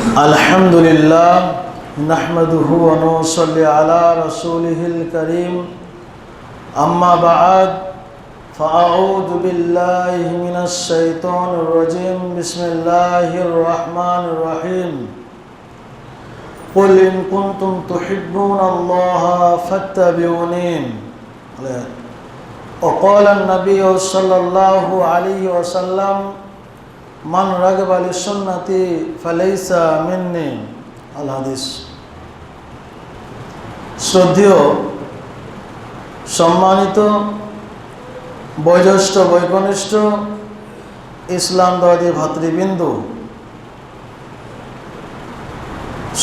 अल्हम्दुलिल्लाह नहमदुहु व नुसल्ली अला रसूलिहिल करीम अम्मा बअद फ़अऊज़ु बिल्लाहि मिनश शैतानिर रजीम बिस्मिल्लाहिर रहमानिर रहीम कुल इन कुंतुम तुहिब्बूनल्लाह फत्तबिऊनी व क़ाला नबी सल्लल्लाहु अलैहि वसल्लम मान रग़िबा अन सुन्नती फलैसा मिन्नी अल हादिस। श्रद्धेय सम्मानित बयोज्येष्ठ वैकनिष्ठ इस्लामवादी भातृबृंद,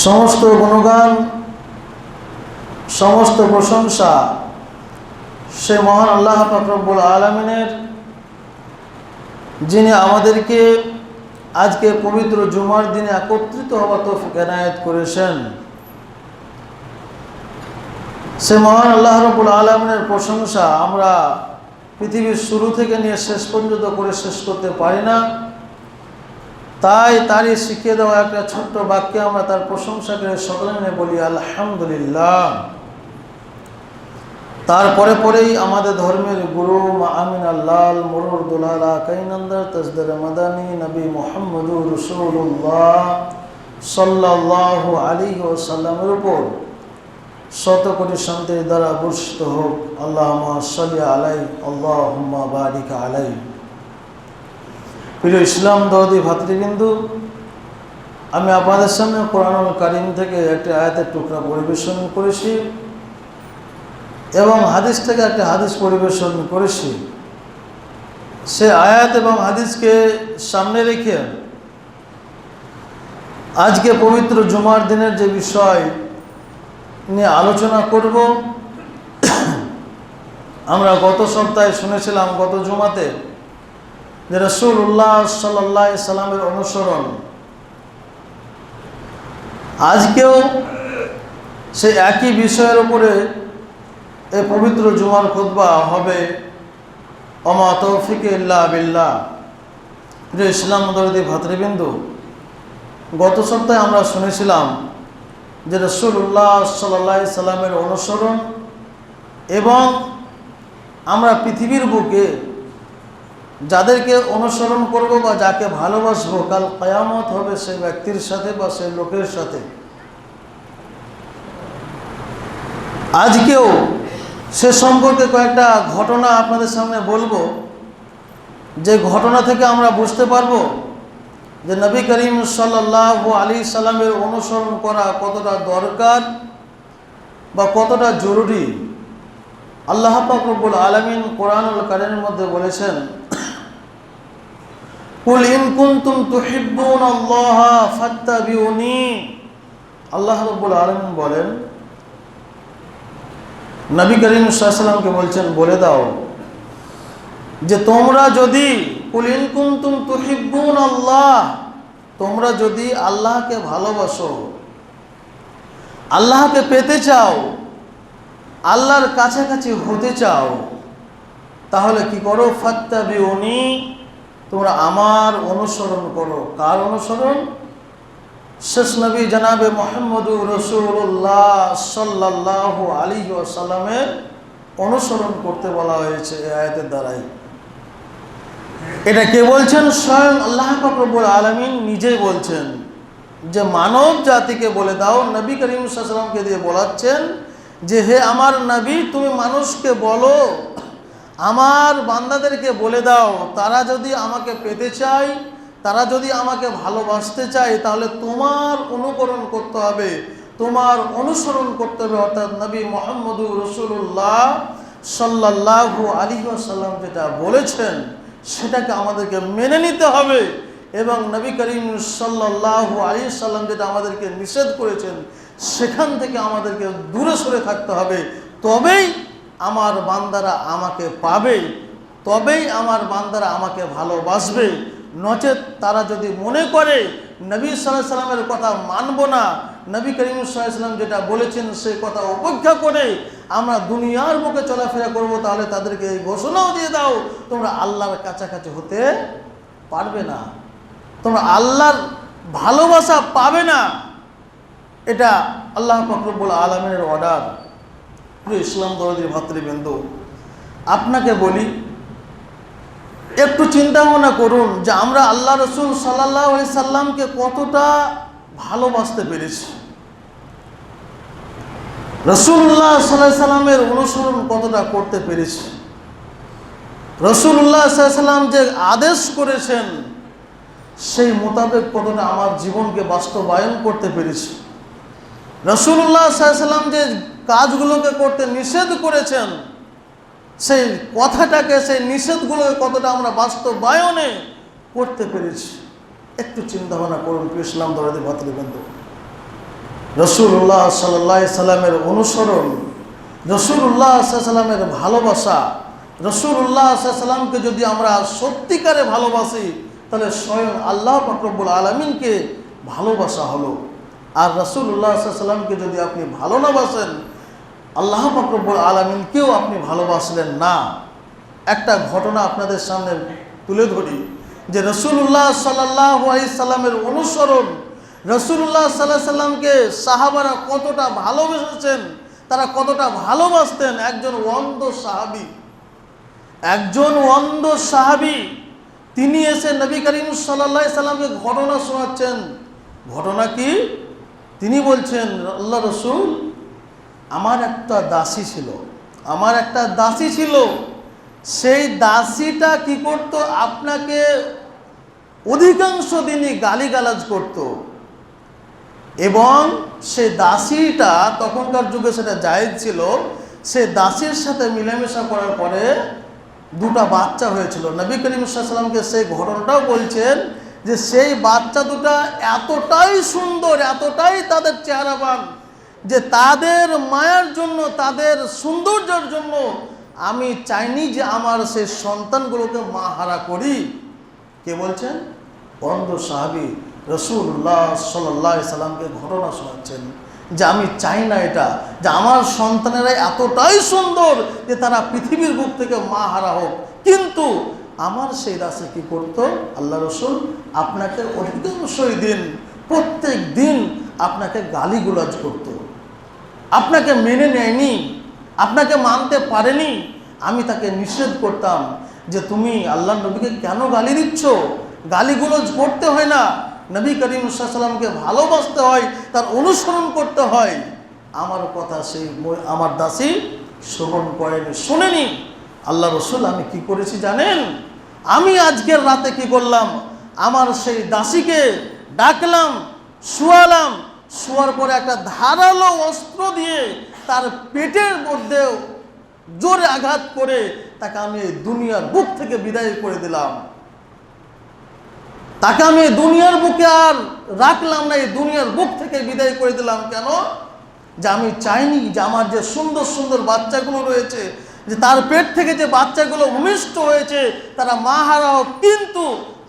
समस्त गुणगान समस्त प्रशंसा से महान अल्लाह पाक रब्बुल आलमीनेर जिनि आमादेरके आज के पवित्र जुमार दिन एकत्रित हওয়ার तौफिक एनायत करेছেন। से महान अल्लाह रब्बुल आलमीनेर प्रशंसा आमरा पृथिवीर शुरू थेके निये शेष पर्यन्त करे शेष करते पारी ना। ताई तारी शिखिए देওয়া একটা ছোট্ট বাক্যে আমরা তার প্রশংসা করে সকলে মিলে বলি আলহামদুলিল্লাহ। তারপরে পরেই আমাদের ধর্মের গুরু আমিন আল্লাহ মুরুর দুলালা কাইনন্দার তাজদার মাদানী নবী মুহাম্মদুর রাসূলুল্লাহ সাল্লাল্লাহু আলাইহি ওয়াসাল্লামের উপর শত কোটি শান্তির দ্বারা বর্ষিত হোক। আল্লাহুম্মা সাল্লি আলাইহি আল্লাহুম্মা বারিক আলাইহি। প্রিয় ইসলামবাদী ভাতৃবৃন্দ, আমি আপনাদের সামনে কোরআনুল কারীম থেকে একটি আয়াতের টুকরা পরিবেশন করেছি এবং হাদিস থেকে একটা হাদিস পরিবেশন করেছি। সে আয়াত এবং হাদিসকে সামনে রেখে আজকে পবিত্র জুমার দিনের যে বিষয় নিয়ে আলোচনা করব, আমরা গত সপ্তাহে শুনেছিলাম গত জুমাতে যে রাসূলুল্লাহ সাল্লাল্লাহু আলাইহি সাল্লামের অনুসরণ। আজকেও সেই একই বিষয়ের উপরে এই পবিত্র জুমার খুতবা হবে। ওমা তৌফিক ইল্লা বিল্লাহ। প্রিয় ইসলামদরদি ভাতৃবৃন্দ, গত সপ্তাহে আমরা শুনেছিলাম যে রাসূলুল্লাহ সাল্লাল্লাহু আলাইহি সাল্লামের অনুসরণ এবং আমরা পৃথিবীর বুকে যাদেরকে অনুসরণ করব বা যাকে ভালোবাসবো কাল কিয়ামত হবে সেই ব্যক্তির সাথে বা সেই লোকের সাথে। আজকেও সে সম্পর্কে কয়েকটা ঘটনা আপনাদের সামনে বলবো, যে ঘটনা থেকে আমরা বুঝতে পারবো যে নবী করিম সাল্লাল্লাহু আলাইহি সাল্লামের অনুসরণ করা কতটা দরকার বা কতটা জরুরি। আল্লাহ পাক রব্বুল আলামিন কোরআনুল কারীমের মধ্যে বলেছেন, কুল ইন কুনতুম তুহিব্বুনাল্লাহ ফাত্তাবিউনি। আল্লাহ রব্বুল আলামিন বলেন, নবী করিম সাল্লাল্লাহু আলাইহি সাল্লামকে বলছেন বলে দাও যে তোমরা যদি কুল ইন কুনতুম তুহিব্বুনাল্লাহ, তোমরা যদি আল্লাহকে ভালোবাসো, আল্লাহকে পেতে চাও, আল্লাহর কাছাকাছি হতে চাও, তাহলে কি করো? ফাত্তাবিউনি, তোমরা আমার অনুসরণ করো। কার অনুসরণ? শেষ নবী জনাবে মুহাম্মদুর রাসূলুল্লাহ সাল্লাল্লাহু আলাইহি ওয়াসাল্লামের অনুসরণ করতে বলা হয়েছে এই আয়াতের দ্বারাই। এটা কে বলছেন? স্বয়ং আল্লাহ পাক রব্বুল আলামিন নিজেই বলছেন যে মানব জাতিকে বলে দাও। নবী করিম সাল্লাল্লাহু আলাইহি ওয়াসাল্লামকে দিয়ে বলাচ্ছেন যে হে আমার নবী, তুমি মানুষকে বলো, আমার বান্দাদেরকে বলে দাও, তারা যদি আমাকে পেতে চায়, তারা যদি আমাকে ভালোবাসতে চায়, তাহলে তোমার অনুকরণ করতে হবে, তোমার অনুসরণ করতে হবে। অর্থাৎ নবী মুহাম্মদুর রাসূলুল্লাহ সাল্লাল্লাহু আলাইহি ওয়াসাল্লাম যেটা বলেছেন সেটাকে আমাদেরকে মেনে নিতে হবে এবং নবী করিম সাল্লাল্লাহু আলাইহি ওয়াসাল্লাম যেটা আমাদেরকে নিষেধ করেছেন সেখান থেকে আমাদেরকে দূরে সরে থাকতে হবে। তবেই আমার বান্দারা আমাকে পাবে, তবেই আমার বান্দারা আমাকে ভালোবাসবে। নচেত তারা যদি মনে করে নবী সাল্লাল্লাহু আলাইহি সাল্লামের কথা মানব না, নবী করিম সাল্লাল্লাহু আলাইহি সাল্লাম যেটা বলেছেন সেই কথা উপেক্ষা করে আমরা দুনিয়ার বুকে চলাফেরা করব, তাহলে তাদেরকে এই ঘোষণাও দিয়ে দাও তোমরা আল্লাহর কাছাকাছি হতে পারবে না, তোমরা আল্লাহর ভালোবাসা পাবে না, এটা আল্লাহ পাক রব্বুল আলামিনের অর্ডার। প্রিয় ইসলাম দরদি ভাতৃবৃন্দ, আপনাকে বলি, একটু চিন্তা ভাবনা করুন যে আমরা আল্লাহ রসুল সাল্লাল্লাহু আলাইহি সাল্লামকে কতটা ভালোবাসতে পেরেছি, রাসূলুল্লাহ সাল্লাল্লাহু আলাইহি সাল্লামের অনুসরণ কতটা করতে পেরেছি, রাসূলুল্লাহ সাল্লাল্লাহু আলাইহি সাল্লাম যে আদেশ করেছেন সেই মোতাবেক কতটা আমার জীবনকে বাস্তবায়ন করতে পেরেছি, রাসূলুল্লাহ সাল্লাল্লাহু আলাইহি সাল্লাম যে কাজগুলোকে করতে নিষেধ করেছেন সেই কথাটাকে, সেই নিষেধগুলোকে কতটা আমরা বাস্তবায়নে করতে পেরেছি। একটু চিন্তা ভাবনা করুন প্রিয় ইসলাম দরদি ভাতৃবৃন্দ। রাসূলুল্লাহ সাল্লাল্লাহু আলাইহি সাল্লামের অনুসরণ, রাসূলুল্লাহ সাল্লাল্লাহু আলাইহি সাল্লামের ভালোবাসা, রাসূলুল্লাহ সাল্লাল্লাহু আলাইহি সাল্লামকে যদি আমরা সত্যিকারে ভালোবাসি তাহলে স্বয়ং আল্লাহ পাক রব্বুল আলামিনকে ভালোবাসা হলো। আর রাসূলুল্লাহ সাল্লাল্লাহু আলাইহি সাল্লামকে যদি আপনি ভালো না বাসেন, আল্লাহ পাক রব্বুল আলামিনকেও আপনি ভালোবাসলেন না। একটা ঘটনা আপনাদের সামনে তুলে ধরি যে রাসূলুল্লাহ সাল্লাল্লাহু আলাইহি সাল্লামের অনুসরণ, রাসূলুল্লাহ সাল্লাল্লাহু আলাইহি সাল্লামকে সাহাবারা কতটা ভালোবেসেছেন, তারা কতটা ভালোবাসতেন। একজন অন্ধ সাহাবী তিনি এসে নবী করিম সাল্লাল্লাহু আলাইহি সাল্লামকে ঘটনা শোনাচ্ছেন। ঘটনা কি? তিনি বলছেন, আল্লাহ রসুল, আমার একটা দাসী ছিল, সেই দাসীটা কি করত, আপনাকে অধিকাংশ দিনই গালিগালাজ করত, এবং সেই দাসীটা, তখনকার যুগে সেটা জায়েজ ছিল, সে দাসীর সাথে মিলেমিশা করার পরে দুটা বাচ্চা হয়েছিল। নবী করিম সাল্লাল্লাহু আলাইহি সাল্লামকে সেই ঘটনাটাও বলছেন যে সেই বাচ্চা দুটা এতটাই সুন্দর, এতটাই তাদের চেহারাবান যে তাদের মায়ার জন্য, তাদের সৌন্দর্যের জন্য আমি চাইনি যে আমার সেই সন্তানগুলোকে মা হারা করি। কে বলছেন? অন্ধ সাহাবী রাসূলুল্লাহ সাল্লাল্লাহু আলাইহি সাল্লামকে ঘটনা শোনাচ্ছেন যে আমি চাই না এটা, যে আমার সন্তানেরা এতটাই সুন্দর যে তারা পৃথিবীর বুক থেকে মা হারা হোক। কিন্তু আমার সেই দাসী কি করতো, আল্লাহ রসুল আপনাকে অধিকাংশই দিন, প্রত্যেক দিন আপনাকে গালিগুলাজ করত, আপনাকে মেনে নেয়নি, আপনাকে মানতে পারেনি। আমি তাকে নিষেধ করতাম যে তুমি আল্লাহ নবীকে কেন গালি দিচ্ছ? গালিগুলোজ করতে হয় না, নবী করিম সাল্লাল্লাহু আলাইহি সাল্লামকে ভালোবাসতে হয়, তার অনুসরণ করতে হয়। আমার কথা সেই আমার দাসী শ্রবণ করেনি, শোনেনি। আল্লাহ রসুল আমি কি করেছি জানেন? আমি আজকের রাতে কি করলাম, আমার সেই দাসীকে ডাকলাম, শুয়ালাম, শোয়ার পরে একটা ধারালো অস্ত্র দিয়ে তার পেটের মধ্যে জোরে আঘাত করে তাকে আমি দুনিয়ার বুক থেকে বিদায় করে দিলাম। তাকে আমি দুনিয়ার বুকে আর রাখলাম না, এই দুনিয়ার বুক থেকে বিদায় করে দিলাম। কেন? যে আমি চাইনি যে আমার যে সুন্দর সুন্দর বাচ্চাগুলো রয়েছে, যে তার পেট থেকে যে বাচ্চাগুলো ভূমিষ্ঠ হয়েছে তারা মা হারা হোক। কিন্তু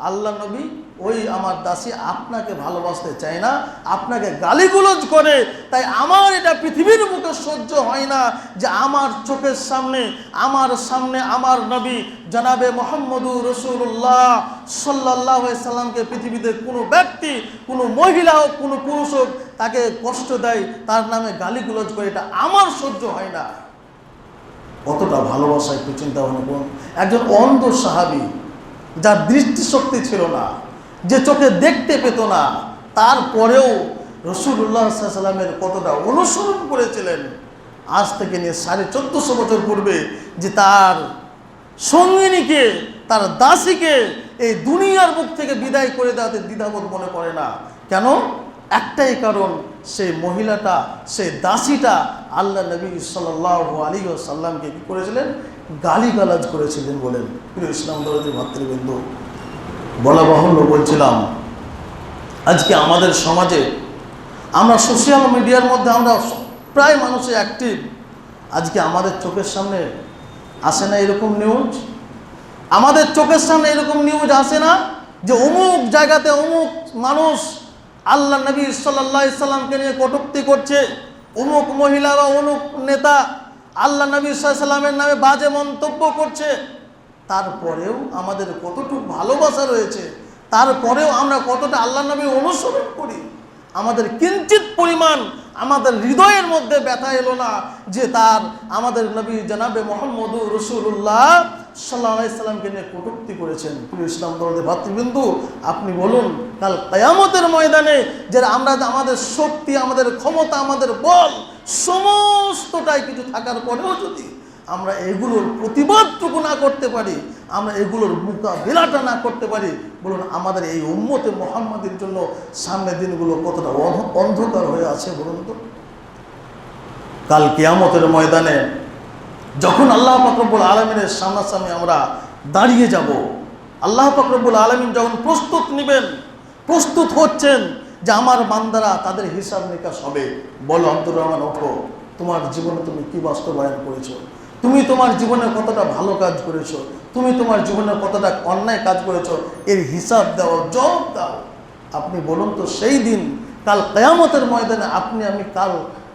আল্লাহ নবী ওই আমার দাসী আপনাকে ভালোবাসতে চায় না, আপনাকে গালিগুলোজ করে। তাই আমার এটা পৃথিবীর বুকে সহ্য হয় না যে আমার চোখের সামনে আমার নবী জনাবে মুহাম্মদুর রাসূলুল্লাহ সাল্লাল্লাহু আলাইহি সাল্লামকে পৃথিবীতে কোনো ব্যক্তি, কোনো মহিলা হোক, কোনো পুরুষ হোক, তাকে কষ্ট দেয়, তার নামে গালিগুলোজ করে, এটা আমার সহ্য হয় না। কতটা ভালোবাসা একটু চিন্তা ভাবনা করুন। একজন অন্ধ সাহাবী, যার দৃষ্টিশক্তি ছিল না, যে চোখে দেখতে পেত না, তারপরেও রাসূলুল্লাহ সাল্লাল্লাহু আলাইহি সাল্লামের কতটা অনুসরণ করেছিলেন। আজ থেকে নিয়ে 1450 বছর পূর্বে যে তার সঙ্গিনীকে, তার দাসীকে এই দুনিয়ার বুক থেকে বিদায় করে দেওয়াতে দ্বিধাবোধ মনে করে না। কেন? একটাই কারণ, সেই মহিলাটা, সেই দাসীটা আল্লাহ নবী সাল্লাল্লাহু আলাইহি ওয়াসাল্লামকে কি করেছিলেন? গালিগালাজ করেছিলেন বলেন। প্রিয় ইসলাম দরদি ভাতৃবৃন্দ, বলা বাহুল্য বলছিলাম, আজকে আমাদের সমাজে আমরা সোশ্যাল মিডিয়ার মধ্যে আমরা প্রায় মানুষে অ্যাক্টিভ। আজকে আমাদের চোখের সামনে আসে না এরকম নিউজ? আমাদের চোখের সামনে এরকম নিউজ আসে না যে অমুক জায়গাতে অমুক মানুষ আল্লাহ নবী সাল্লাল্লাহু আলাইহি সাল্লামকে নিয়ে কটূক্তি করছে, অমুক মহিলা বা অমুক নেতা আল্লাহ নবী সাল্লাল্লাহু আলাইহি সাল্লামের নামে বাজে মন্তব্য করছে। তারপরেও আমাদের কতটুকু ভালোবাসা রয়েছে, তারপরেও আমরা কতটা আল্লাহ নবী অনুসরণ করি? আমাদের কিঞ্চিত পরিমাণ আমাদের হৃদয়ের মধ্যে ব্যথা এলো না যে আমাদের নবী জনাবে মুহাম্মদুর রাসূলুল্লাহ সাল্লাল্লাহু আলাইহি সাল্লামকে নিয়ে কটূক্তি করেছেন। প্রিয় ইসলাম দরদি ভাতৃবৃন্দু, আপনি বলুন কাল কিয়ামতের ময়দানে যে আমরা আমাদের শক্তি, আমাদের ক্ষমতা, আমাদের বল সমস্তটাই কিছু থাকার পরেও যদি আমরা এগুলোর প্রতিবাদটুকু না করতে পারি, আমরা এগুলোর মোকাবিলাটা না করতে পারি, বলুন আমাদের এই উম্মতে মুহাম্মাদের জন্য সামনের দিনগুলো কতটা অন্ধকার হয়ে আছে বলুন তো। কাল কিয়ামতের ময়দানে যখন আল্লাহ পাক রব্বুল আলামিনের সামনাসামনি আমরা দাঁড়িয়ে যাব, আল্লাহ পাক রব্বুল আলামিন যখন প্রস্তুত হচ্ছেন যে আমার বান্দারা তাদের হিসাব নিকাশ হবে, বলো আব্দুর রহমান ওঠো, তোমার জীবনে তুমি কি বাস্তবায়ন করেছো, তুমি তোমার জীবনে কতটা ভালো কাজ করেছো, তুমি তোমার জীবনে কতটা অন্যায় কাজ করেছো, এর হিসাব দাও, জবাব দাও। আপনি বলুন তো সেই দিন কাল কিয়ামতের ময়দানে আপনি আমি কাল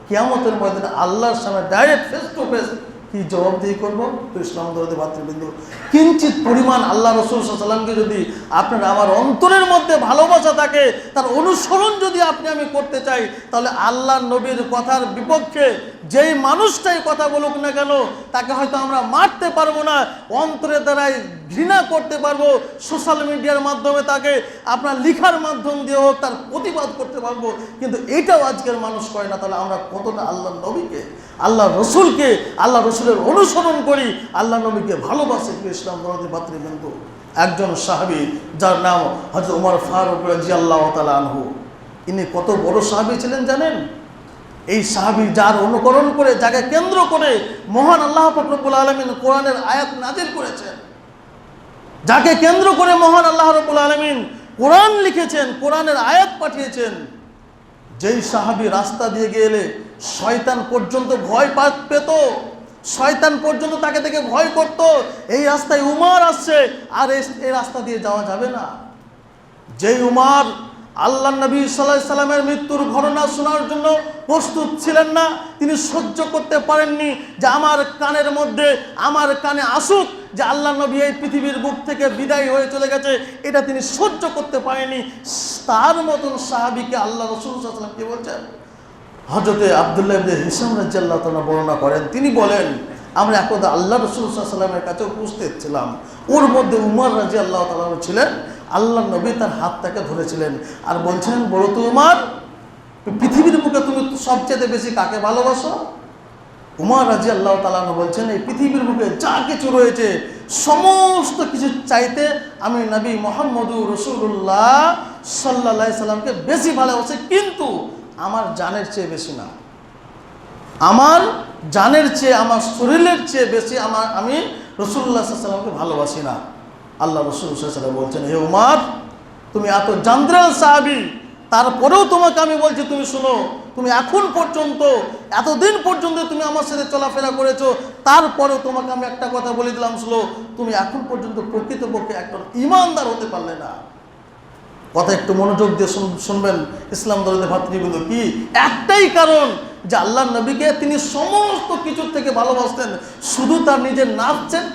কিয়ামতের ময়দানে আল্লাহর সামনে ডাইরেক্ট ফেস টু ফেস কি জবাবদিহি করবো? তো ইসলাম দরদি ভাতৃবৃন্দু, কিঞ্চিত পরিমাণ আল্লাহ রাসূল সাল্লাল্লাহু আলাইহি ওয়াসাল্লামকে যদি আপনার আমার অন্তরের মধ্যে ভালোবাসা থাকে, তার অনুসরণ যদি আপনি আমি করতে চাই, তাহলে আল্লাহ নবীর কথার বিপক্ষে যেই মানুষটাই কথা বলুক না কেন, তাকে হয়তো আমরা মারতে পারবো না, অন্তরের দ্বারাই ঘৃণা করতে পারবো, সোশ্যাল মিডিয়ার মাধ্যমে তাকে আপনার লিখার মাধ্যম দিয়ে হোক তার প্রতিবাদ করতে পারবো, কিন্তু এটাও আজকের মানুষ করে না। তাহলে আমরা কতটা আল্লাহ নবীকে, আল্লাহ রসুলকে, আল্লাহ রসুলের অনুসরণ করি, আল্লাহ নবীকে ভালোবাসি। ইসলাম দরদি ভাতৃবৃন্দু, একজন সাহাবী যার নাম হযরত ওমর ফারুক রাদিয়াল্লাহু তাআলা আনহু, ইনি কত বড় সাহাবী ছিলেন জানেন? এই সাহাবী যার অনুকরণ করে, যাকে কেন্দ্র করে মহান আল্লাহ পাক রব্বুল আলামিন কোরআনের আয়াত নাযিল করেছেন, যাকে কেন্দ্র করে মহান আল্লাহ রাব্বুল আলামিন কোরআন লিখেছেন, কোরআনের আয়াত পাঠিয়েছেন, যেই সাহাবী রাস্তা দিয়ে গেলে শয়তান পর্যন্ত ভয় পেত, শয়তান পর্যন্ত তাকে দেখে ভয় করত, এই রাস্তায় উমর আসছে আর এই রাস্তা দিয়ে যাওয়া যাবে না। যেই উমর আল্লাহ নবী সাল্লাল্লাহু আলাইহি সাল্লামের মৃত্যুর ঘটনা শোনার জন্য প্রস্তুত ছিলেন না, তিনি সহ্য করতে পারেননি যে আমার কানের মধ্যে, আমার কানে আসুক যে আল্লাহ নবী এই পৃথিবীর বুক থেকে বিদায় হয়ে চলে গেছে, এটা তিনি সহ্য করতে পারেননি। তার মতন সাহাবীকে আল্লাহ রাসূল সাল্লাল্লাহু আলাইহি ওয়াসাল্লাম কি বলছেন? হযরতে আব্দুল্লাহ ইবনে হিশাম রাদিয়াল্লাহু তাআলা বর্ণনা করেন, তিনি বলেন আমরা একদা আল্লাহ রাসূল সাল্লাল্লাহু আলাইহি ওয়াসাল্লামের কাছে উপস্থিত ছিলাম, ওর মধ্যে উমর রাদিয়াল্লাহু তাআলা ছিলেন, আল্লাহ নবী তার হাতটাকে ধরেছিলেন আর বলছিলেন, বলো তো উমর, পৃথিবীর বুকে তুমি সবচেয়ে বেশি কাকে ভালোবাসো? উমর রাদিয়াল্লাহু তাআলা বলছেন, এই পৃথিবীর বুকে যা কিছু রয়েছে সমস্ত কিছু চাইতে আমি নবী মুহাম্মদুর রাসূলুল্লাহ সাল্লাল্লাহু আলাইহি সাল্লামকে বেশি ভালোবাসি, কিন্তু আমার জানের চেয়ে বেশি না, আমার জানের চেয়ে, আমার শরীরের চেয়ে বেশি আমি রাসূলুল্লাহ সাল্লাল্লাহু আলাইহি সাল্লামকে ভালোবাসি না। আল্লাহ রাসূল সাল্লাল্লাহু আলাইহি ওয়াসাল্লাম বলছেন, হে উমর, তুমি এত জানদ্রাল সাহাবী, তারপরেও তোমাকে আমি বলছি তুমি শোনো, তুমি এখন পর্যন্ত, এতদিন পর্যন্ত তুমি আমার সাথে চলাফেরা করেছো, তারপরেও তোমাকে আমি একটা কথা বলে দিলাম, শোনো, তুমি এখন পর্যন্ত প্রকৃতপক্ষে একজন ঈমানদার হতে পারলে না। কথা একটু মনোযোগ দিয়ে শুনবেন ইসলাম দরদি ভাতৃবৃন্দ, কি একটাই কারণ যে আল্লাহ নবীকে তিনি সমস্ত কিছুর থেকে ভালোবাসতেন, শুধু তার নিজের নাফসের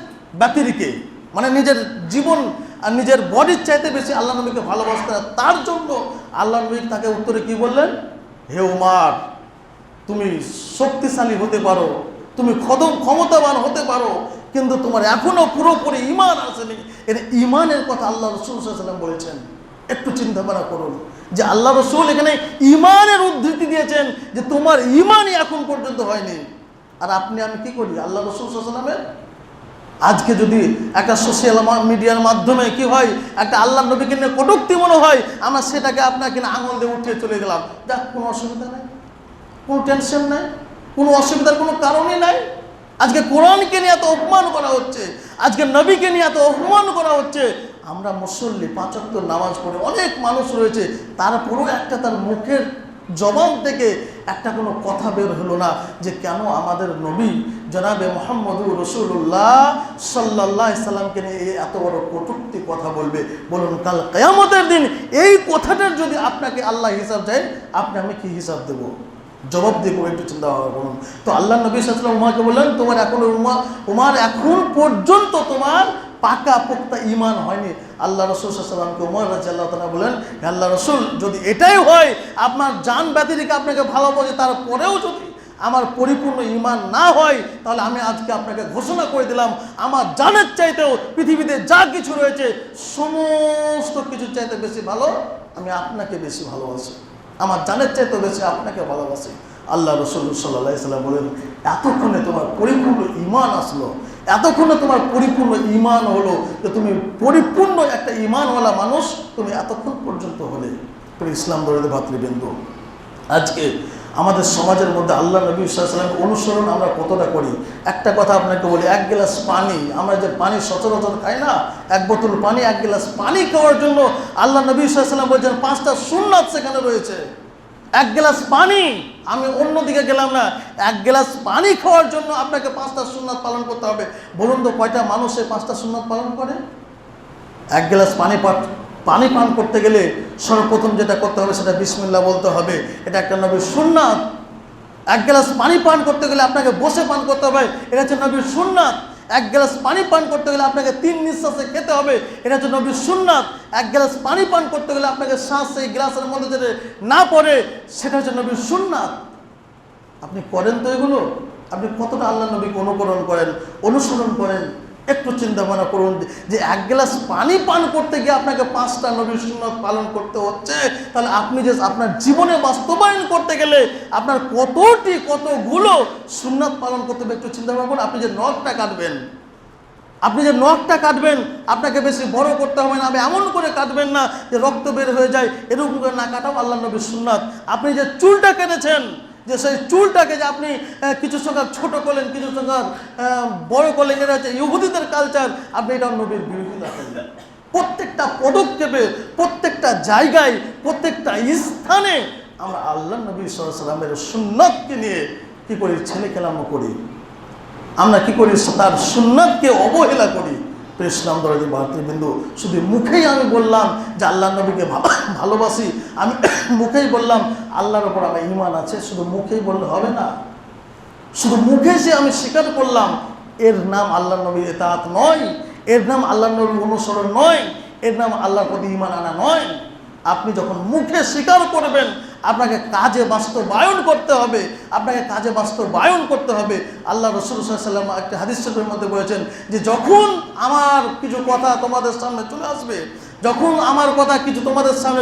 ব্যতিরিকে, মানে নিজের জীবন আর নিজের বডির চাইতে বেশি আল্লাহ নবীকে ভালোবাসতেন। তার জন্য আল্লাহ নবী তাকে উত্তরে কি বললেন? হে উমর, তুমি শক্তিশালী হতে পারো, তুমি ক্ষমতাবান হতে পারো, কিন্তু তোমার এখনো পুরোপুরি ঈমান আসেনি। এর ঈমানের কথা আল্লাহ রাসূল সাল্লাল্লাহু আলাইহি ওয়াসাল্লাম বলেছেন। একটু চিন্তা ভাবনা করুন যে আল্লাহ রাসূল এখানে ঈমানের উদ্ধৃতি দিয়েছেন যে তোমার ঈমানই এখন পর্যন্ত হয়নি। আর আপনি আমি কি করি? আল্লাহ রাসূল সাল্লাল্লাহু আলাইহি ওয়াসাল্লামের আজকে যদি একটা সোশ্যাল মিডিয়ার মাধ্যমে কি হয়, একটা আল্লাহ নবীকে নিয়ে কটূক্তি মনে হয়, আমরা সেটাকে আপনাকে আঙুল দিয়ে উঠিয়ে চলে গেলাম, যাক কোনো অসুবিধা নাই, কোনো টেনশন নাই, কোনো অসুবিধার কোনো কারণই নাই। আজকে কোরআনকে নিয়ে এত অপমান করা হচ্ছে, আজকে নবীকে নিয়ে এত অপমান করা হচ্ছে। আমরা মুসল্লি, 5 ওয়াক্ত নামাজ পড়ে অনেক মানুষ রয়েছে, তারপরেও একটা তার মুখের জবান থেকে একটা কোনো কথা বের হলো না যে কেন আমাদের নবী জনাবে মুহাম্মদুর রাসূলুল্লাহ সাল্লাল্লাহু আলাইহি সাল্লামকে নিয়ে এত বড় কটূক্তি কথা বলবে। বলুন কাল কিয়ামতের দিন এই কথাটার যদি আপনাকে আল্লাহ হিসাব চায়, আমি কি হিসাব দেব, জবাব দেবো? একটু চিন্তা ভাবনা করুন। তো আল্লাহ নবী সাল্লাল্লাহু আলাইহি ওয়াসাল্লাম উমরকে বললেন, তোমার এখন উমর এখন পর্যন্ত তোমার পাকা পোক্তা ঈমান হয়নি। আল্লাহ রাসূল সাল্লাল্লাহু আলাইহি ওয়াসাল্লামকে ওমর রাদিয়াল্লাহু তাআলা বলেন, হে আল্লাহ রাসূল, যদি এটাই হয় আপনার জান ব্যতী রেখে আপনাকে ভালোবাসি, তারপরেও যদি আমার পরিপূর্ণ ঈমান না হয়, তাহলে আমি আজকে আপনাকে ঘোষণা করে দিলাম আমার জানের চাইতেও পৃথিবীতে যা কিছু রয়েছে সমস্ত কিছুর চাইতে বেশি ভালো আমি আপনাকে বেশি ভালোবাসি, আমার জানের চাইতেও বেশি আপনাকে ভালোবাসি। আল্লাহ রাসূল সাল্লাল্লাহু আলাইহি ওয়াসাল্লাম বলেন, এতক্ষণে তোমার পরিপূর্ণ ঈমান আসলো, এতক্ষণে তোমার পরিপূর্ণ ঈমান হলো, যে তুমি পরিপূর্ণ একটা ঈমানওয়ালা মানুষ তুমি এতক্ষণ পর্যন্ত হলে। ইসলাম দরদি ভাতৃবৃন্দ, আজকে আমাদের সমাজের মধ্যে আল্লাহ নবী সাল্লাল্লাহু আলাইহি ওয়াসাল্লামের অনুসরণ আমরা কতটা করি। একটা কথা আপনাকে বলি, এক গ্লাস পানি, আমরা যে পানি সচরাচর খাই না, এক বোতল পানি, এক গ্লাস পানি খাওয়ার জন্য আল্লাহ নবী সাল্লাল্লাহু আলাইহি ওয়াসাল্লাম বলছেন 5টা সুন্নাত সেখানে রয়েছে। এক গ্লাস পানি, আমি অন্যদিকে গেলাম না, এক গ্লাস পানি খাওয়ার জন্য আপনাকে 5টা সুন্নাত পালন করতে হবে। বলুন তো কয়টা মানুষ এই 5টা সুন্নাত পালন করে? এক গ্লাস পানি পান করতে গেলে সর্বপ্রথম যেটা করতে হবে সেটা বিসমিল্লাহ বলতে হবে, এটা একটা নবীর সুন্নাত। এক গ্লাস পানি পান করতে গেলে আপনাকে বসে পান করতে হবে, এটা হচ্ছে নবীর সুন্নাত। এক গ্লাস পানি পান করতে গেলে আপনাকে 3 নিঃশ্বাসে খেতে হবে, এটা হচ্ছে নবীর সুন্নাত। এক গ্লাস পানি পান করতে গেলে আপনাকে শ্বাস সেই গ্লাসের মধ্যে যেতে না পড়ে, সেটা হচ্ছে নবীর সুন্নাত। আপনি করেন তো এগুলো? আপনি কতটা আল্লাহ নবীকে অনুসরণ করেন? একটু চিন্তা ভাবনা করুন যে এক গ্লাস পানি পান করতে গিয়ে আপনাকে 5টা নবীর সুন্নাত পালন করতে হচ্ছে, তাহলে আপনি যে আপনার জীবনে বাস্তবায়ন করতে গেলে আপনার কতগুলো সুন্নাত পালন করতে হবে একটু চিন্তা ভাবনা করুন। আপনি যে নখটা কাটবেন আপনাকে বেশি বড় করতে হবে না, আপনি এমন করে কাটবেন না যে রক্ত বের হয়ে যায়, এরকম করে না কাটাও আল্লাহ নবীর সুন্নাত। আপনি যে চুলটা কেটেছেন, যে সেই চুলটাকে যে আপনি কিছু সংখ্যক ছোট করলেন, কিছু সংখ্যক বড় করলেন, এটা হচ্ছে ইহুদিদের কালচার, আপনি এটা নবীর বিরোধিতা করলেন। প্রত্যেকটা পদক্ষেপে, প্রত্যেকটা জায়গায়, প্রত্যেকটা স্থানে আমরা আল্লাহ নবী সাল্লাল্লাহু আলাইহি ওয়াসাল্লামের সুন্নাতকে নিয়ে কি করি? ছেলে খেলামো করি। আমরা কি করি? তার সুন্নাতকে অবহেলা করি। ইসলাম দরদি ভাতৃবৃন্দ, শুধু মুখেই আমি বললাম যে আল্লাহ নবীকে ভালোবাসি, আমি মুখেই বললাম আল্লাহর ওপর আমার ঈমান আছে, শুধু মুখেই বললে হবে না। শুধু মুখে যে আমি স্বীকার করলাম, এর নাম আল্লাহ নবীর ইতাআত নয়, এর নাম আল্লাহ নবীর অনুসরণ নয়, এর নাম আল্লাহর প্রতি ঈমান আনা নয়। আপনি যখন মুখে স্বীকার করবেন, আপনাকে কাজে বাস্তবায়ন করতে হবে, আল্লাহ রাসূল সাল্লাল্লাহু আলাইহি ওয়াসাল্লাম একটা হাদিস শরীফের মধ্যে বলেছেন যে যখন আমার কিছু কথা তোমাদের সামনে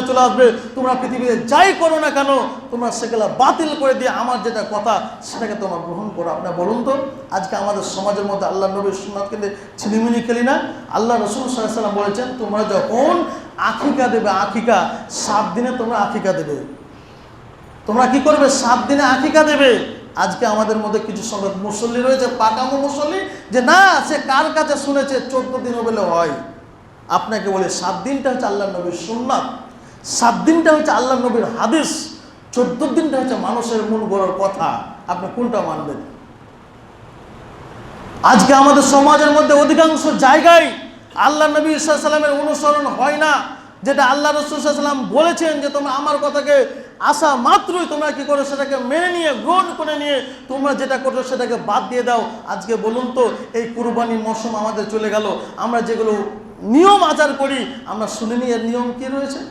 চলে আসবে, তোমরা পৃথিবীতে যাই করো না কেন, তোমরা সেগুলা বাতিল করে দিয়ে আমার যেটা কথা সেটাকে তোমরা গ্রহণ করো। আপনারা বলুন তো, আজকে আমাদের সমাজের মধ্যে আল্লাহ নবীর সুন্নাতকে ছিনিমিনি খেলি না? আল্লাহ রাসূল সাল্লাল্লাহু আলাইহি ওয়াসাল্লাম বলেছেন, তোমরা যখন আকিকা দেবে, 7 দিনে তোমরা আকিকা দেবে। তোমরা কি করবে? 7 দিনে আকিকা দেবে। আজকে আমাদের মধ্যে কিছু সংখ্যক মুসল্লি রয়েছে, পাকামো মুসল্লি, যে না, সে কার কাছে শুনেছে 14 দিন বলে হয়। আপনাকে বলে 7 দিনটা হচ্ছে আল্লাহ নবীর সুন্নাত, 7 দিনটা হচ্ছে আল্লাহ নবীর হাদিস, 14 দিনটা হচ্ছে মানুষের মন গড়ার কথা। আপনি কোনটা মানবেন? আজকে আমাদের সমাজের মধ্যে অধিকাংশ জায়গায় আল্লাহ নবী সাল্লাল্লাহু আলাইহি ওয়াসাল্লামের অনুসরণ হয় না। যেটা আল্লাহ রাসূল সাল্লাল্লাহু আলাইহি ওয়াসাল্লাম বলেছেন যে তোমরা আমার কথাকে আসা মাত্রই তোমরা কি করো? সেটাকে মেনে নিয়ে, গ্রহণ করে নিয়ে তোমরা যেটা করছো সেটাকে বাদ দিয়ে দাও। আজকে বলুন তো, এই কুরবানির মৌসুম আমাদের চলে গেল, আমরা যেগুলো নিয়ম আচার করি আমরা শুনিনি এর নিয়ম কি রয়েছে।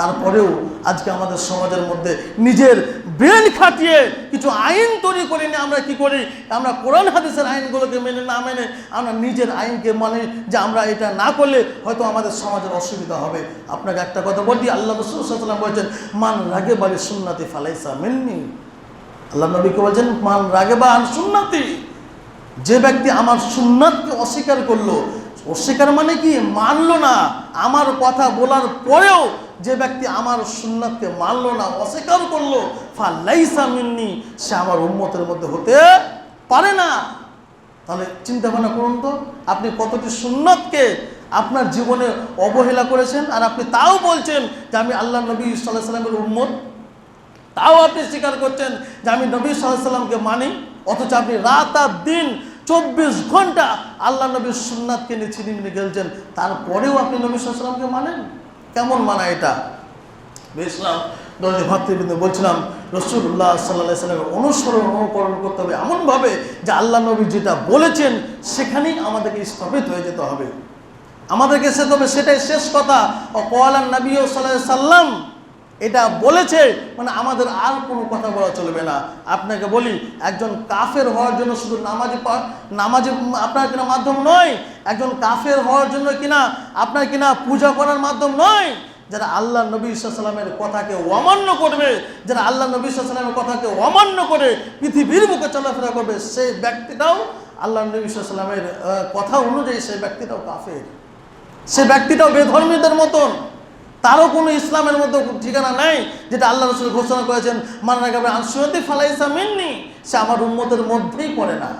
তারপরেও আজকে আমাদের সমাজের মধ্যে নিজের ব্রেন খাটিয়ে কিছু আইন তৈরি করে নিয়ে আমরা কি করি? আমরা কোরআন হাদিসের আইনগুলোকে না মেনে আমরা নিজের আইনকে মানে যে আমরা এটা না করলে হয়তো আমাদের সমাজের অসুবিধা হবে। আপনাকে একটা কথা বলি, আল্লাহ রাসূল সাল্লাল্লাহু আলাইহি ওয়াসাল্লাম বলেছেন, মান রাগিবা আন সুন্নতি ফালাইসা মিন্নি। আল্লাহ নবীকে বলেছেন, মান রাগিবা আন সুন্নতি, যে ব্যক্তি আমার সুন্নাতকে অস্বীকার করলো, অস্বীকার মানে কি? মানলো না। আমার কথা বলার পরেও যে ব্যক্তি আমার সুন্নাতকে মানলো না, অস্বীকার করলো, ফালাইসা মিন্নি, সে আমার উম্মতের মধ্যে হতে পারে না। তাহলে চিন্তা ভাবনা করুন তো, আপনি কতটি সুন্নাতকে আপনার জীবনে অবহেলা করেছেন, আর আপনি তাও বলছেন যে আমি আল্লাহ নবী সাল্লাল্লাহু আলাইহি ওয়াসাল্লামের উম্মত, তাও আপনি স্বীকার করছেন যে আমি নবী সাল্লাল্লাহু আলাইহি ওয়াসাল্লামকে মানি, অথচ আপনি রাত আর দিন 24 ঘন্টা আল্লাহ নবীর সুন্নাতকে নিয়ে ছিনিমিনি খেলছেন, তারপরেও আপনি নবী সাল্লাল্লাহু আলাইহি ওয়াসাল্লামকে মানেন? কেমন মানা এটা? ইসলাম দরদি ভাতৃবৃন্দ, বলছিলাম রাসূলুল্লাহ সাল্লাল্লাহু আলাইহি সাল্লামের অনুকরণ করতে হবে এমনভাবে যে আল্লাহ নবী যেটা বলেছেন সেখানেই আমাদেরকে স্থবিত হয়ে যেতে হবে, আমাদেরকে যেতে হবে, সেটাই শেষ কথা। ওয়াকালান নবী সাল্লাল্লাহু আলাইহি সাল্লাম এটা বলেছে, মানে আমাদের আর কোনো কথা বলা চলবে না। আপনাকে বলি, একজন কাফের হওয়ার জন্য শুধু নামাজে আপনার কিনা মাধ্যম নয়, একজন কাফের হওয়ার জন্য কিনা আপনার কিনা পূজা করার মাধ্যম নয়। যারা আল্লাহ নবী সাল্লাল্লাহু আলাইহি সাল্লামের কথাকে অমান্য করবে, যারা আল্লাহ নবী সাল্লাল্লাহু আলাইহি সাল্লামের কথাকে অমান্য করে পৃথিবীর বুকে চলাফেরা করবে, সেই ব্যক্তিটাও আল্লাহ নবী সাল্লাল্লাহু আলাইহি সাল্লামের কথা অনুযায়ী সেই ব্যক্তিটাও কাফের, সে ব্যক্তিটাও বেধর্মীদের মতন, তারও কোনো ইসলামের মধ্যে ঠিকানা নেই। যেটা আল্লাহ রাসূল ঘোষণা করেছেন, মান রাগিবা আন সুন্নতি ফালাইসা মিন্নি, সে আমার উম্মতের মধ্যেই পড়ে না,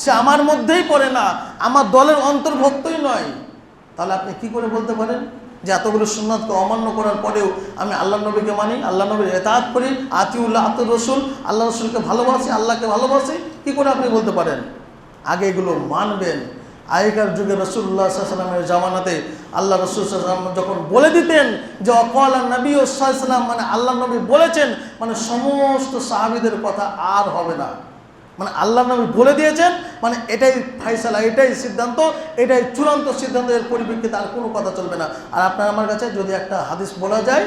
সে আমার মধ্যেই পড়ে না, আমার দলের অন্তর্ভুক্তই নয়। তাহলে আপনি কি করে বলতে পারেন যে এতগুলো সুন্নাতকে অমান্য করার পরেও আমি আল্লাহ নবীকে মানি, আল্লাহ নবীর ইতাআত করি, আতিউল্লাহ আতিউর রাসূল, আল্লাহ রাসূলকে ভালোবাসি, আল্লাহকে ভালোবাসি? কি করে আপনি বলতে পারেন? আগে এগুলো মানবেন। আগেকার যুগে রাসূলুল্লাহ সাল্লাল্লাহু আলাইহি ওয়াসাল্লামের জামানাতে আল্লাহ রাসূল সাল্লাল্লাহু আলাইহি ওয়াসাল্লাম যখন বলে দিতেন যে ওয়াকালান নবী সাল্লাল্লাহু আলাইহি ওয়াসাল্লাম, মানে আল্লাহ নবী বলেছেন, মানে সমস্ত সাহাবীদের কথা আর হবে না, মানে আল্লাহ নবী বলে দিয়েছেন, মানে এটাই ফায়সালা, এটাই সিদ্ধান্ত, এটাই চূড়ান্ত সিদ্ধান্ত, এর পরিপ্রেক্ষিতে আর কোনো কথা চলবে না। আর আপনার আমার কাছে যদি একটা হাদিস বলা যায়,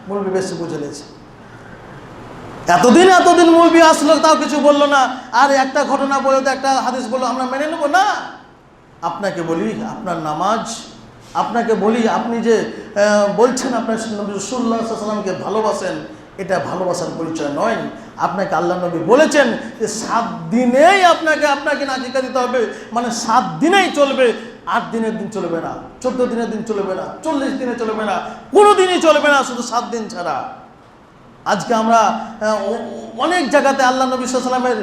মৌলবী বেশি বুঝে নিয়েছে, এতদিন মৌলবী আসলো তাও কিছু বললো না, আর একটা ঘটনা বলে তো একটা হাদিস বললো আমরা মেনে নেবো না। আপনাকে বলি, আপনার নামাজ, আপনাকে বলি, আপনি যে বলছেন আপনার রাসূলুল্লাহ সাল্লাল্লাহু আলাইহি ওয়াসাল্লামকে ভালোবাসেন, এটা ভালোবাসার পরিচয় নয়। আপনাকে আল্লাহ নবী বলেছেন যে 7 দিনেই আপনাকে নাকিকা দিতে হবে, মানে 7 দিনেই চলবে, 8 দিনের দিন চলবে না, 14 দিনের দিন চলবে না, 40 দিনে চলবে না, কোনো দিনই চলবে না, শুধু 7 দিন ছাড়া। আজকে আমরা অনেক জায়গাতে আল্লাহ নবী সাল্লাল্লাহু আলাইহি ওয়াসাল্লামের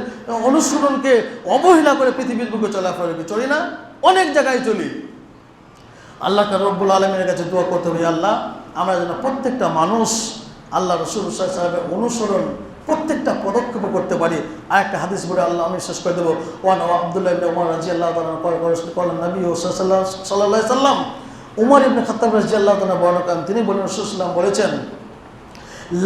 অনুসরণকে অবহেলা করে পৃথিবীর বুকে চলাফেরা চলি না, অনেক জায়গায় চলি। আল্লাহকে রব্বুল আলামিনের কাছে দোয়া করতে হবে, আল্লাহ আমরা যেন প্রত্যেকটা মানুষ আল্লাহ রাসূল সাল্লাল্লাহু আলাইহি ওয়াসাল্লামের অনুসরণ প্রত্যেকটা পদক্ষেপে করতে পারি। আর একটা হাদিস বলে আল্লাহ আমি শেষ করে দেবো। ওয়ান আব্দুল্লাহ ইবনে উমর রাদিয়াল্লাহু তাআলা কলেন নবী সাল্লাল্লাহু আলাইহি ওয়াসাল্লাম, উমর ইবনে খাত্তাব রাদিয়াল্লাহু তাআলা বর্ণনা করেন, তিনি বলেন রাসূল সাল্লাল্লাহু আলাইহি ওয়াসাল্লাম বলেছেন,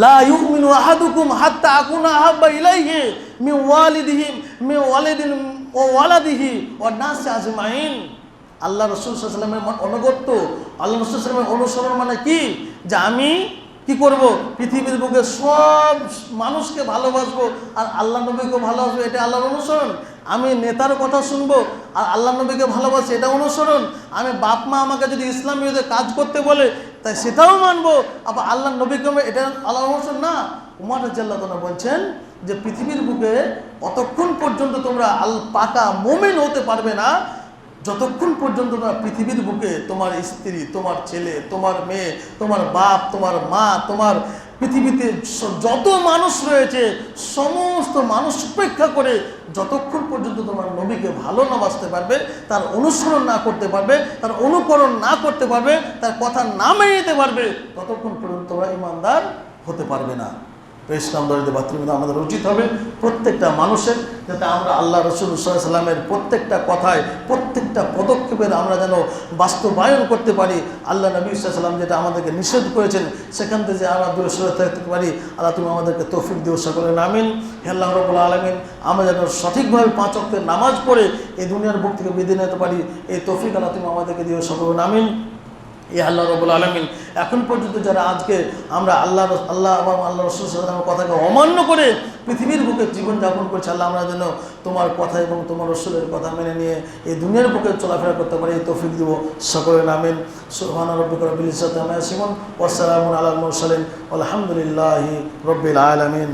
লা ইউমিনু আহাদুকুম হাত্তা আকুনা আহাব্বা ইলাইহি মিন ওয়ালিদিহি মিন ওয়ালিদিন ওয়া ওয়ালাদিহি ওয়ান নাস আজমাইন। আল্লাহ রাসূল সাল্লাল্লাহু আলাইহি ওয়াসাল্লামের অনুগত্য, আল্লাহ রাসূল সাল্লাল্লাহু আলাইহি ওয়াসাল্লামের অনুসরণ মানে কি? যে আমি কি করব? পৃথিবীর বুকে সব মানুষকে ভালোবাসবো আর আল্লাহ নবীকে ভালোবাসবো, এটা আল্লাহর অনুসরণ। আমি নেতার কথা শুনবো আর আল্লাহ নবীকে ভালোবাসি, এটা অনুসরণ। আমি বাপ মা আমাকে যদি ইসলাম বিরোধী কাজ করতে বলে তাই সেটাও মানবো, আবার আল্লাহ নবীকে, এটা আল্লাহর অনুসরণ না। উমর রাদিয়াল্লাহু তাআলা বলছেন যে পৃথিবীর বুকে অতক্ষণ পর্যন্ত তোমরা পাকা মুমিন হতে পারবে না যতক্ষণ পর্যন্ত না পৃথিবীর বুকে তোমার স্ত্রী, তোমার ছেলে, তোমার মেয়ে, তোমার বাপ, তোমার মা, তোমার পৃথিবীতে যত মানুষ রয়েছে সমস্ত মানুষ উপেক্ষা করে যতক্ষণ পর্যন্ত তোমার নবীকে ভালো না বাসতে পারবে, তার অনুসরণ না করতে পারবে, তার অনুকরণ না করতে পারবে, তার কথা না মেনে নিতে পারবে, ততক্ষণ পর্যন্ত তোমরা ঈমানদার হতে পারবে না। ইসলাম দরিদ্র ভাতৃবৃন্দ, আমাদের উচিত হবে প্রত্যেকটা মানুষের যাতে আমরা আল্লাহ রাসূল সাল্লাল্লাহু আলাইহি ওয়াসাল্লামের প্রত্যেকটা কথায়, প্রত্যেকটা পদক্ষেপের আমরা যেন বাস্তবায়ন করতে পারি। আল্লাহ নবী সাল্লাল্লাহু আলাইহি ওয়াসাল্লাম যেটা আমাদেরকে নিষেধ করেছেন সেখান থেকে যে আমরা দূরে সরে থাকতে পারি, আল্লাহ তুমি আমাদেরকে তৌফিক দিও, সকলের আমিন। হে আল্লাহ রাব্বুল আলামিন, আমরা যেন সঠিকভাবে 5 ওয়াক্তের নামাজ পড়ে এই দুনিয়ার বুক থেকে বিদায় নিতে পারি, এই তৌফিক আল্লাহ তুমি আমাদেরকে দিও, সকলের আমিন। এ আল্লাহ রাব্বুল আলামিন, এখন পর্যন্ত যারা আজকে আমরা আল্লাহ এবং আল্লাহ রাসূল সাল্লাল্লাহু আলাইহি ওয়াসাল্লামের কথাকে অমান্য করে পৃথিবীর বুকে জীবনযাপন করছে, আল্লাহ আমরা যেন তোমার কথা এবং তোমার রাসূলের কথা মেনে নিয়ে এই দুনিয়ার বুকে চলাফেরা করতে পারি, এই তৌফিক দিব, সকলের আমিন। সুবহান রাব্বিকা রাব্বিল ইজ্জাতি আম্মা ইয়াসিফুন ওয়া সালামুন আলাল মুরসালিন ওয়ালহামদুলিল্লাহি রাব্বিল আলামিন।